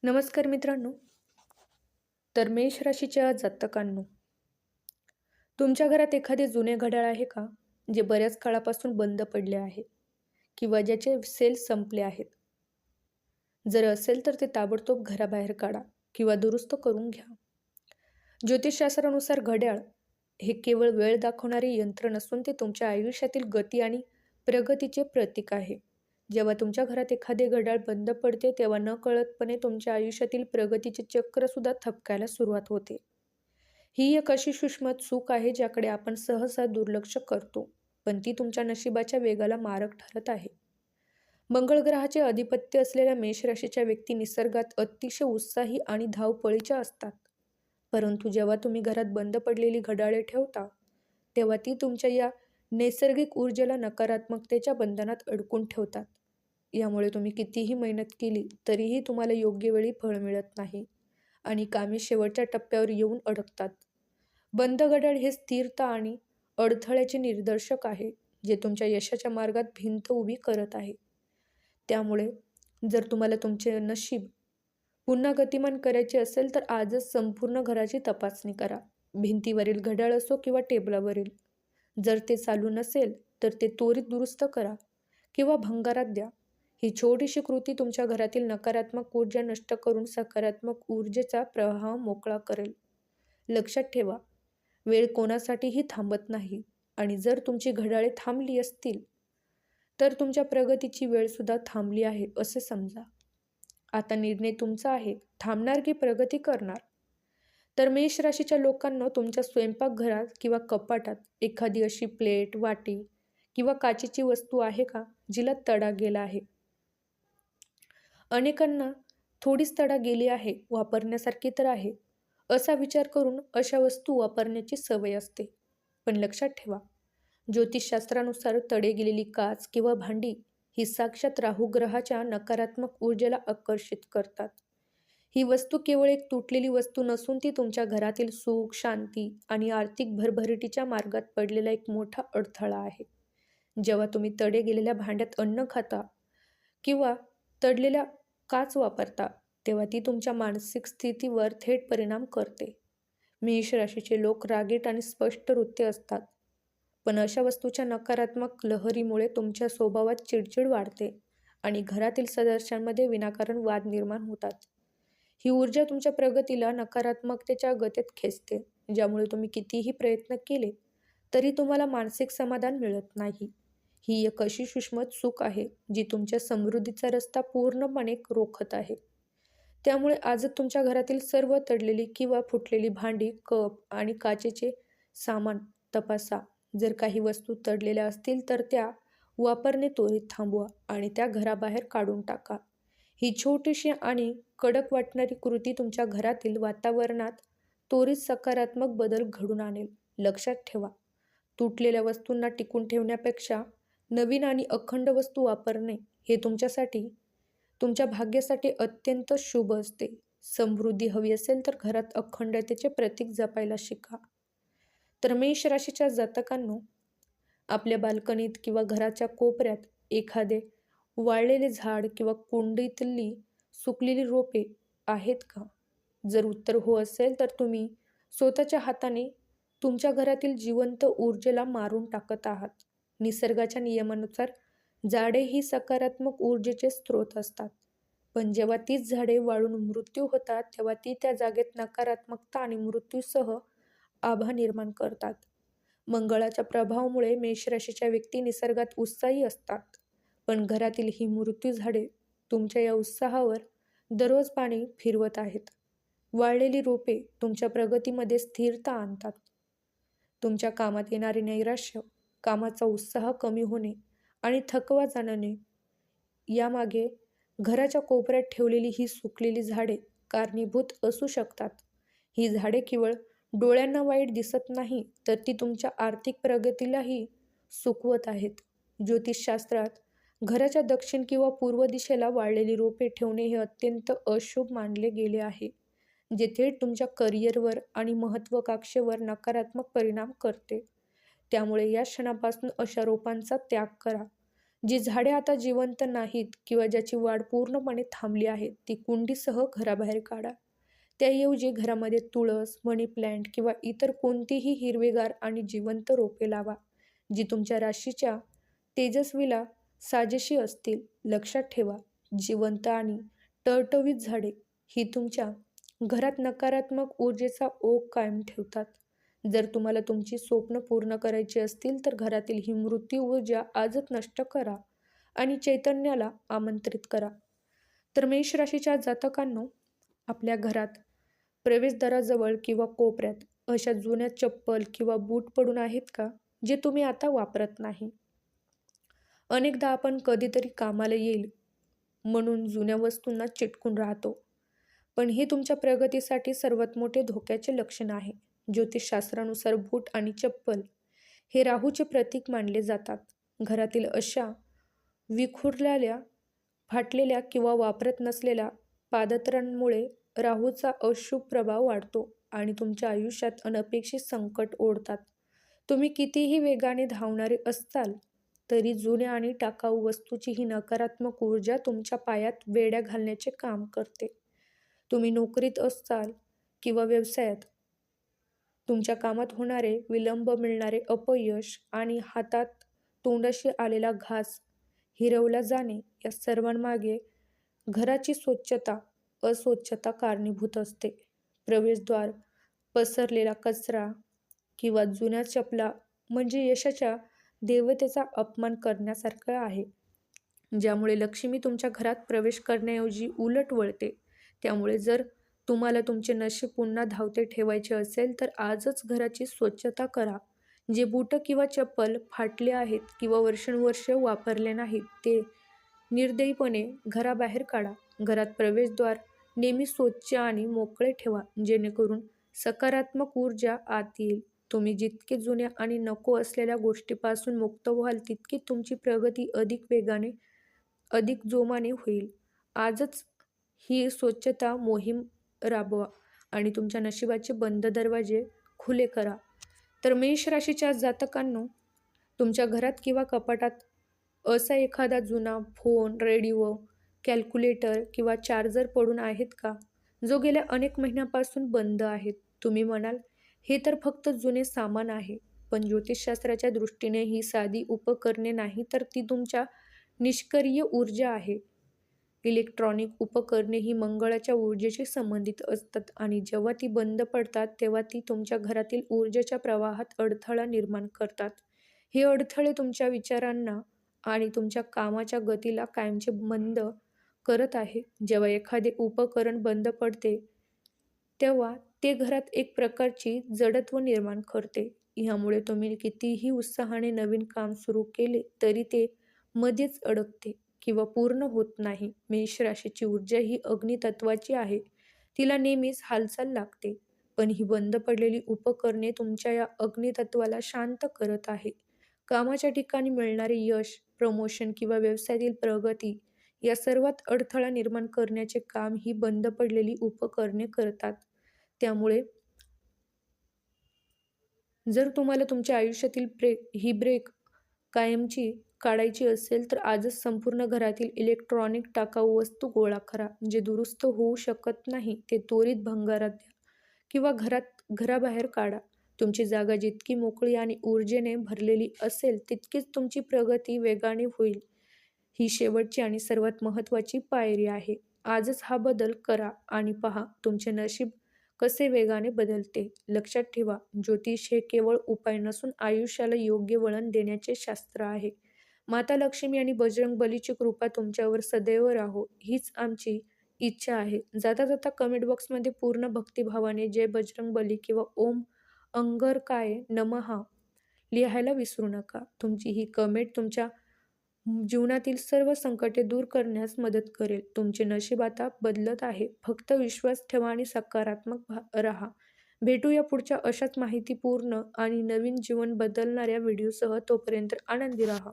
नमस्कार मित्रांनो. तर मेष राशीच्या जातकांनो, तुमच्या घरात एखादे जुने घड्याळ आहे का, जे बऱ्याच काळापासून बंद पडले आहे किंवा ज्याचे सेल संपले आहेत? जर असेल तर ते ताबडतोब घराबाहेर काढा किंवा दुरुस्त करून घ्या. ज्योतिषशास्त्रानुसार घड्याळ हे केवळ वेळ दाखवणारे यंत्र नसून ते तुमच्या आयुष्यातील गती आणि प्रगतीचे प्रतीक आहे. जेव्हा तुमच्या घरात एखादे घड्याळ बंद पडते, तेव्हा नकळतपणे तुमच्या आयुष्यातील प्रगतीचे चक्र सुद्धा थबकायला सुरुवात होते. ही एक अशी सूक्ष्म चूक आहे ज्याकडे आपण सहसा दुर्लक्ष करतो, पण ती तुमच्या नशिबाच्या वेगाला मारक ठरत आहे. मंगळ ग्रहाचे अधिपत्य असलेल्या मेष राशीच्या व्यक्ती निसर्गात अतिशय उत्साही आणि धावपळीच्या असतात. परंतु जेव्हा तुम्ही घरात बंद पडलेली घड्याळे ठेवता, तेव्हा ती तुमच्या या नैसर्गिक ऊर्जेला नकारात्मकतेच्या बंधनात अडकून ठेवतात. यामुळे तुम्ही कितीही मेहनत केली तरीही तुम्हाला योग्य वेळी फळ मिळत नाही आणि कामे शेवटच्या टप्प्यावर येऊन अडकतात. बंद घड्याळ हे स्थिरता आणि अडथळ्याचे निदर्शक आहे, जे तुमच्या यशाच्या मार्गात भिंत उभी करत आहे. त्यामुळे जर तुम्हाला तुमचे नशीब पुन्हा गतिमान करायचे असेल तर आजच संपूर्ण घराची तपासणी करा. भिंतीवरील घड्याळ असो किंवा टेबलावरील, जर ते चालू नसेल तर ते त्वरित दुरुस्त करा किंवा भंगारात द्या. ही छोटीशी कृती तुमच्या घरातील नकारात्मक ऊर्जा नष्ट करून सकारात्मक ऊर्जेचा प्रवाह मोकळा करेल. लक्षात ठेवा, वेळ कोणासाठीही थांबत नाही आणि जर तुमची घड्याळे थांबली असतील तर तुमच्या प्रगतीची वेळ सुद्धा थांबली आहे असे समजा. आता निर्णय तुमचा आहे, थांबणार की प्रगती करणार. तर मेष राशीच्या लोकांना, तुमच्या स्वयंपाकघरात किंवा कपाटात एखादी अशी प्लेट, वाटी किंवा काचेची वस्तू आहे का, जिला तडा गेला आहे? अनेकांना थोडीच तडा गेली आहे, वापरण्यासारखी तर आहे, असा विचार करून अशा वस्तू वापरण्याची सवय असते. पण लक्षात ठेवा, ज्योतिषशास्त्रानुसार तडे गेलेली काच किंवा भांडी ही साक्षात राहू ग्रहाच्या नकारात्मक ऊर्जेला आकर्षित करतात. ही वस्तू केवळ एक तुटलेली वस्तू नसून ती तुमच्या घरातील सुख, शांती आणि आर्थिक भरभराटीच्या मार्गात पडलेला एक मोठा अडथळा आहे. जेव्हा तुम्ही तडे गेलेल्या भांड्यात अन्न खाता किंवा तडलेल्या काच वापरता, तेव्हा ती तुमच्या मानसिक स्थितीवर थेट परिणाम करते. मेष राशीचे लोक रागीट आणि स्पष्ट वृत्ती असतात, पण अशा वस्तूच्या नकारात्मक लहरीमुळे तुमच्या स्वभावात चिडचिड वाढते आणि घरातील सदस्यांमध्ये विनाकारण वाद निर्माण होतात. ही ऊर्जा तुमच्या प्रगतीला नकारात्मकतेच्या गतीत खेचते, ज्यामुळे तुम्ही कितीही प्रयत्न केले तरी तुम्हाला मानसिक समाधान मिळत नाही. ही एक अशी सूक्ष्म चूक आहे जी तुमच्या समृद्धीचा रस्ता पूर्णपणे रोखत आहे. त्यामुळे आजच तुमच्या घरातील सर्व तडलेली किंवा फुटलेली भांडी, कप आणि काचेचे सामान तपासा. जर काही वस्तू तडलेल्या असतील तर त्या वापरणे त्वरित थांबवा आणि त्या घराबाहेर काढून टाका. ही छोटीशी आणि कडक वाटणारी कृती तुमच्या घरातील वातावरणात त्वरित सकारात्मक बदल घडून आणेल. लक्षात ठेवा, तुटलेल्या वस्तूंना टिकून ठेवण्यापेक्षा नवीन आणि अखंड वस्तू वापरणे हे तुमच्या भाग्यासाठी अत्यंत शुभ असते. समृद्धी हवी असेल तर घरात अखंडतेचे प्रतीक जपायला शिका. तर मेष राशीच्या जातकांनो, आपल्या बाल्कनीत किंवा घराच्या कोपऱ्यात एखादे वाळलेले झाड किंवा कुंडीतली सुकलेली रोपे आहेत का? जर उत्तर हो असेल तर तुम्ही स्वतःच्या हाताने तुमच्या घरातील जिवंत ऊर्जेला मारून टाकत आहात. निसर्गाच्या नियमानुसार झाडे ही सकारात्मक ऊर्जेचे स्रोत असतात, पण जेव्हा तीच झाडे वाळून मृत्यू होतात तेव्हा ती त्या जागेत नकारात्मकता आणि मृत्यूसह आभा निर्माण करतात. मंगळाच्या प्रभावामुळे मेष राशीच्या व्यक्ती निसर्गात उत्साही असतात, पण घरातील ही मृत्यू झाडे तुमच्या या उत्साहावर दररोज पाणी फिरवत आहेत. वाळलेली रोपे तुमच्या प्रगतीमध्ये स्थिरता आणतात. तुमच्या कामात येणारे नैराश्य, कामाचा उत्साह कमी होणे आणि थकवा जाणवणे यामागे घराच्या कोपऱ्यात ठेवलेली ही सुकलेली झाडे कारणीभूत असू शकतात. ही झाडे केवळ डोळ्यांना वाईट दिसत नाही, तर ती तुमच्या आर्थिक प्रगतीलाही सुकवत आहेत. ज्योतिषशास्त्रात घराच्या दक्षिण किंवा पूर्व दिशेला वाळलेली रोपे ठेवणे हे अत्यंत अशुभ मानले गेले आहे, जे थेट तुमच्या करिअरवर आणि महत्त्वाकांक्षेवर नकारात्मक परिणाम करते. त्यामुळे या क्षणापासून अशा रोपांचा त्याग करा. जी झाडे आता जिवंत नाहीत किंवा ज्याची वाढ पूर्णपणे थांबली आहे ती कुंडीसह घराबाहेर काढा. त्याऐवजी घरामध्ये तुळस, मनी प्लांट किंवा इतर कोणतीही हिरवेगार आणि जिवंत रोपे लावा, जी तुमच्या राशीच्या तेजस्वीला साजेशी असतील. लक्षात ठेवा, जिवंत आणि टवटवीत झाडे ही तुमच्या घरात नकारात्मक ऊर्जेचा ओघ कायम ठेवतात. जर तुम्हाला तुमची स्वप्न पूर्ण करायची असतील तर घरातील ही मृत्यू ऊर्जा आजच नष्ट करा आणि चैतन्याला आमंत्रित करा. तर मेष राशीच्या जातकांनो, आपल्या घरात प्रवेशद्वाराजवळ किंवा कोपऱ्यात अशा जुन्या चप्पल किंवा बूट पडून आहेत का, जे तुम्ही आता वापरत नाही? अनेकदा आपण कधीतरी कामाला येईल म्हणून जुन्या वस्तूंना चिटकून राहतो, पण हे तुमच्या प्रगतीसाठी सर्वात मोठे धोक्याचे लक्षण आहे. ज्योतिषशास्त्रानुसार बूट आणि चप्पल हे राहूचे प्रतीक मानले जातात. घरातील अशा विखुरलेल्या, फाटलेल्या किंवा वापरत नसलेल्या पादत्रांमुळे राहूचा अशुभ प्रभाव वाढतो आणि तुमच्या आयुष्यात अनपेक्षित संकट ओढतात. तुम्ही कितीही वेगाने धावणारे असताल तरी जुन्या आणि टाकाऊ वस्तूची ही नकारात्मक ऊर्जा तुमच्या पायात बेड्या घालण्याचे काम करते. तुम्ही नोकरीत असाल किंवा व्यवसायात, तुमच्या कामात होणारे विलंब, मिळणारे अपयश आणि हातात तोंडाशी आलेला घास हिरवला जाणे या सर्वांमागे घराची अस्वच्छता कारणीभूत असते. प्रवेशद्वार पसरलेला कचरा किंवा जुन्या चपला म्हणजे यशाच्या देवतेचा अपमान करण्यासारखं आहे, ज्यामुळे लक्ष्मी तुमच्या घरात प्रवेश करण्याऐवजी उलट वळते. त्यामुळे जर तुम्हाला तुमचे नशीब पुन्हा धावते ठेवायचे असेल तर आजच घराची स्वच्छता करा. जे बूट किंवा चप्पल फाटले आहेत किंवा वर्षानुवर्षे वापरले नाहीत ते निर्दयीपणे घराबाहेर काढा. घरात प्रवेशद्वार नेहमी स्वच्छ आणि मोकळे ठेवा, जेणेकरून सकारात्मक ऊर्जा आत येईल. तुम्ही जितके जुन्या आणि नको असलेल्या गोष्टीपासून मुक्त व्हाल तितकी तुमची प्रगती अधिक वेगाने, अधिक जोमाने होईल. आजच ही स्वच्छता मोहीम राबवा आणि तुमच्या नशिबाचे बंद दरवाजे खुले करा. तर मेष राशीच्या जातकांनो, तुमच्या घरात किंवा कपाटात असा एखादा जुना फोन, रेडिओ, कॅल्क्युलेटर किंवा चार्जर पडून आहेत का, जो गेल्या अनेक महिन्यापासून बंद आहेत? तुम्ही म्हणाल, हे तर फक्त जुने सामान आहे. पण ज्योतिषशास्त्राच्या दृष्टीने ही साधी उपकरणे नाही, तर ती तुमच्या निष्क्रिय ऊर्जा आहे. इलेक्ट्रॉनिक उपकरणे ही मंगळाच्या ऊर्जेशी संबंधित असतात आणि जेव्हा ती बंद पडतात तेव्हा ती तुमच्या घरातील ऊर्जेच्या प्रवाहात अडथळा निर्माण करतात. हे अडथळे तुमच्या विचारांना आणि तुमच्या कामाच्या गतीला कायमचे मंद करत आहे. जेव्हा एखादे उपकरण बंद पडते तेव्हा ते घरात एक प्रकारची जडत्व निर्माण करते. ह्यामुळे तुम्ही कितीही उत्साहाने नवीन काम सुरू केले तरी ते मध्येच अडकते किंवा पूर्ण होत नाही. मेष राशीची ऊर्जा ही अग्नितत्वाची आहे. तिला नेहमीच हालचाल लागते. पण ही बंद पडलेली उपकरणे तुमच्या या अग्नितत्वाला शांत करत आहे. कामाच्या ठिकाणी मिळणारे यश, प्रमोशन किंवा व्यवसायातील प्रगती या सर्वात अडथळा निर्माण करण्याचे काम ही बंद पडलेली उपकरणे करतात. त्यामुळे जर तुम्हाला तुमच्या आयुष्यातील ही ब्रेक कायमची काढायची असेल तर आजच संपूर्ण घरातील इलेक्ट्रॉनिक टाकाऊ वस्तू गोळा करा. जे दुरुस्त होऊ शकत नाही ते त्वरित भंगारात द्या किंवा घराबाहेर काढा. तुमची जागा जितकी मोकळी आणि ऊर्जेने भरलेली असेल तितकीच तुमची प्रगती वेगाने होईल. ही शेवटची आणि सर्वात महत्त्वाची पायरी आहे. आजच हा बदल करा आणि पहा तुमचे नशीब कसे वेगाने बदलते. लक्षात ठेवा, ज्योतिष हे केवळ उपाय नसून आयुष्याला योग्य वळण देण्याचे शास्त्र आहे. माता लक्ष्मी आणि बजरंग बलीची कृपा तुमच्यावर सदैव राहो, हीच आमची इच्छा आहे. जाता जाता कमेंट बॉक्समध्ये पूर्ण भक्तिभावाने जय बजरंग बली किंवा ओम अंगरकाय नमः लिहायला विसरू नका. तुमची ही कमेंट तुमच्या जीवनातील सर्व संकटे दूर करण्यास मदत करेल. तुमचे नशीब आता बदलत आहे. फक्त विश्वास ठेवा आणि सकारात्मक राहा. भेटूया पुढच्या अशाच माहितीपूर्ण आणि नवीन जीवन बदलणाऱ्या व्हिडिओसह. तोपर्यंत आनंदी राहा.